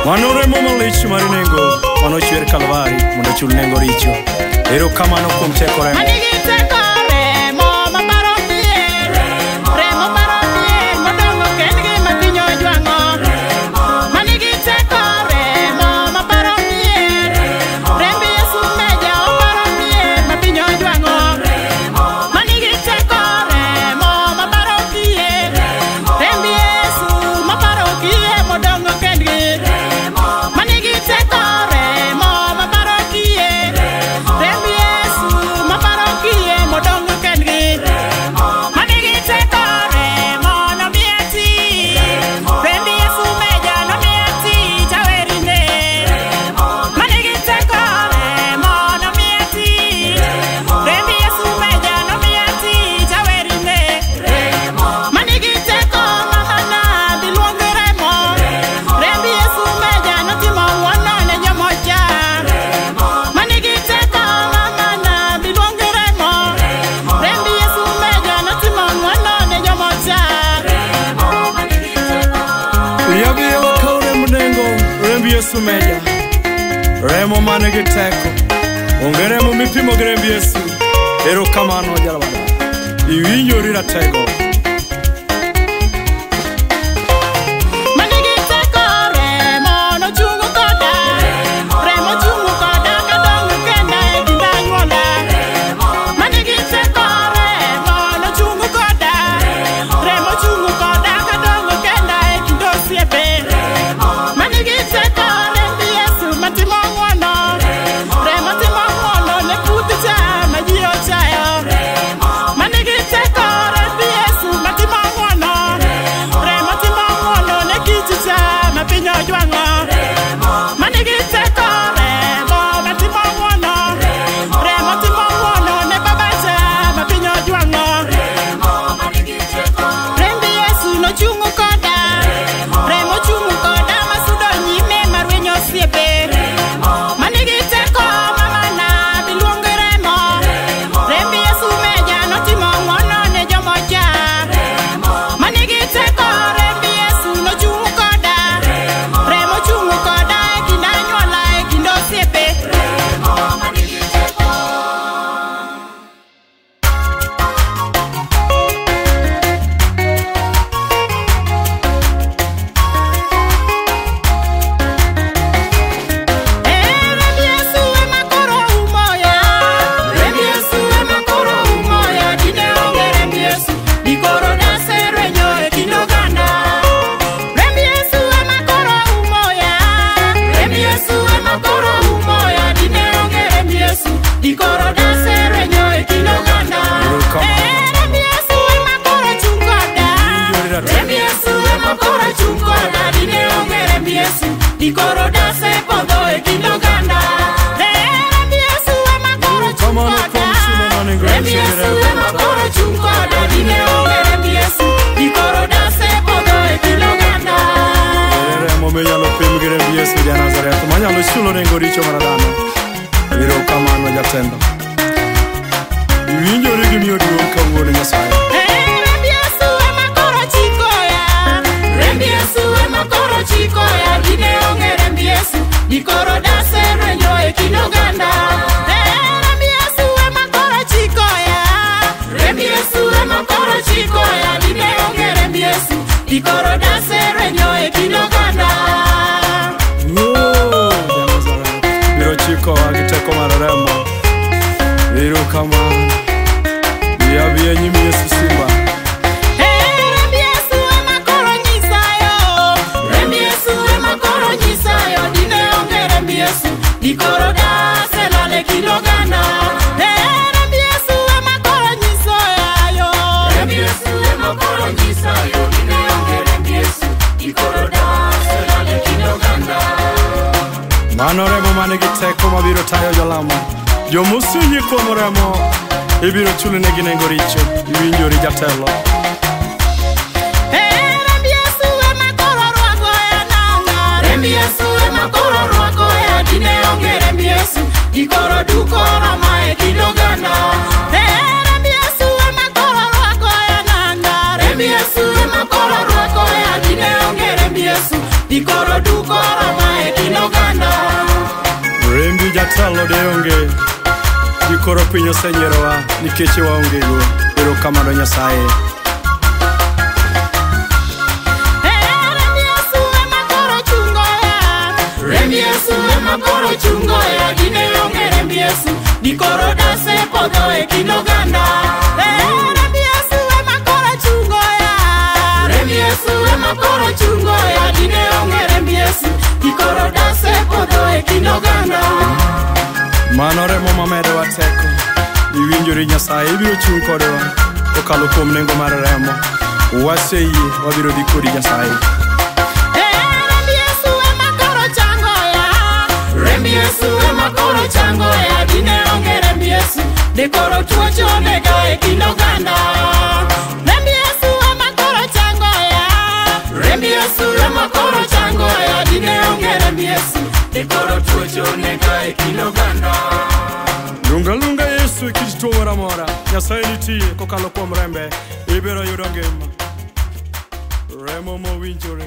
Manore malich mar nengo mano chwer Kalvari mondo chul nengo richo. Ero kamano kuom teko remo. Manigi teko remo maparo pien. Remo paro pien modongo kendgi mapinyo jwang'o. Manigi teko remo maparo pien. Rembi Yesu meja oparo pien mapinyo jwang'o. Manigi teko remo maparo pien. Rembi Yesu maparo pien modongo kendgi. Manigi teko remo maparo pien. Rembi Yesu maparo pien modongo kendgi. Manigi teko remo no mieti. Rembi Yesu meja no mieti chawerine. Manigi teko remo no mieti. Rembi Yesu meja no mieti chawerine. Manigi teko mamana biluongo remo. Rembi Yesu meja no timo ng'wono ne jomocha. Manigi teko mamana biluongo remo. Rembi Yesu meja no timo ng'wono ne jomocha. Yagi yawa kau remo nengo rembi Yesu meja. Remo manigi teko. Onge remo mipimo gi rembi Yesu. Ero kamano jalabada. Iwinjori ratego. Manigi teko remo no chungo koda. Remo chungo koda kadongo kenda e kinda nyuola. Manigi teko remo no chungo koda. Remo chungo koda kadongo kenda e kindo osiepe. Manigi teko rembi Yesu matimo ng'wono. Remo timo ng'wono ne puthi cha ma ji ochayo. Manigi teko rembi Yesu matimo ng'wono. Remo timo ng'wono ne kich cha ma piny ojwang'o. Manigi teko remo matimo ng'wono. Remo timo ng'wono ne baba cha ma piny ojwang'o. Rembi Yesu nochung'o koda. Remo chung'o koda masudo nyime mar winyo osiepe. Manigi teko mamana biluongo remo. Rembi Yesu meja notimo ng'wono ne jomocha. Manigi teko rembi Yesu nochung'o koda. Remo chung'o koda e kind anyuola e kind osiepe. Rembi Yesu ema koro umoya. Rembi Yesu ema koro umoya. Dine onge rembi Yesu dikoro dase renyo e kind oganda. Rembi Yesu ema koro umoya. Rembi Yesu ema koro umoya. Dine onge rembi Yesu dikoro dase renyo e kind oganda. Rembi Yesu ema koro chung' koda. Rembi Yesu ema koro chung' koda. Dine onge rembi Yesu dikoro dase podho e kind oganda. Rembi Yesu ema koro chung' Kamano koda. kuom simo manengo Rembi Yesu ema koro chung' koda. Dine onge rembi Yesu dikoro dase podho e kind oganda. Remo minyalo pim gi rembi Yesu ja Nazareth manyalo chulo nengo richo mar dhano. Ero kamano jatendo. Iwinjori gi miyo duong' kawuono Nyasaye. Rembi Yesu ema koro chikoya. Rembi Yesu ema koro chikoya. Dine onge rembi Yesu dikoro dase renyo e kind oganda. Rembi Yesu ema koro chikoya. Rembi Yesu ema koro chikoya. Dine onge rembi Yesu dikoro dase renyo e kind oganda. Ja Nazareth. Biro chikowa gi teko mar remo. Ero kamano. Biya nyim Yesu simba. Rembi Yesu ema koro nyisayo. Rembi Yesu ema koro nyisayo. Dine onge rembi Yesu dikoro dase lal e kind oganda. Rembi Yesu ema koro nyisayo. Rembi Yesu ema koro nyisayo. Dine onge rembi Yesu dikoro dase lal e kind oganda. Mano remo manigi teko mabiro tayo jolamo. Jomosunyi kuom remo ibiro chulnegi nengo richo. Iwinjori jatelo. Rembi Yesu ema koro rwako ya nanga. Rembi Yesu ema koro rwako ya. Dine onge rembi Yesu dikoro duko rama e kind oganda. Rembi Yesu ema koro rwako ya nanga. Rembi Yesu ema koro rwako ya. Dine onge rembi Yesu dikoro duko rama e dine onge gikoro piny osenyierowa nikech waongego. Erokamano Nyasaye. Rembi Yesu ema koro chungo ya dine onge rembi Yesu dikoro dase podho e kind oganda. Rembi Yesu ema koro chungo ya rembi Yesu ema koro chungo ya dine onge rembi Yesu dikoro dase podho e kind oganda. Mano remo mamedowa teko, iwinjori Nyasaye ibiro chung' kodwa kokalo kuom nengo mar remo. Waseyie wabiro dhi kodi Nyasaye. Rembi Yesu ema koro chango ya dine onge rembi Yesu dikoro tuocho nega e kind oganda. Rembi Yesu ema koro chango ya rembi Yesu ema koro chango ya dine onge rembi Yesu dikoro tuocho nega e kind oganda. Lunga lunga Yesu kich tuo mora mora, Nyasaye nitie kokalo kuom rembe ibiro yudo ngima. Remo mowinjore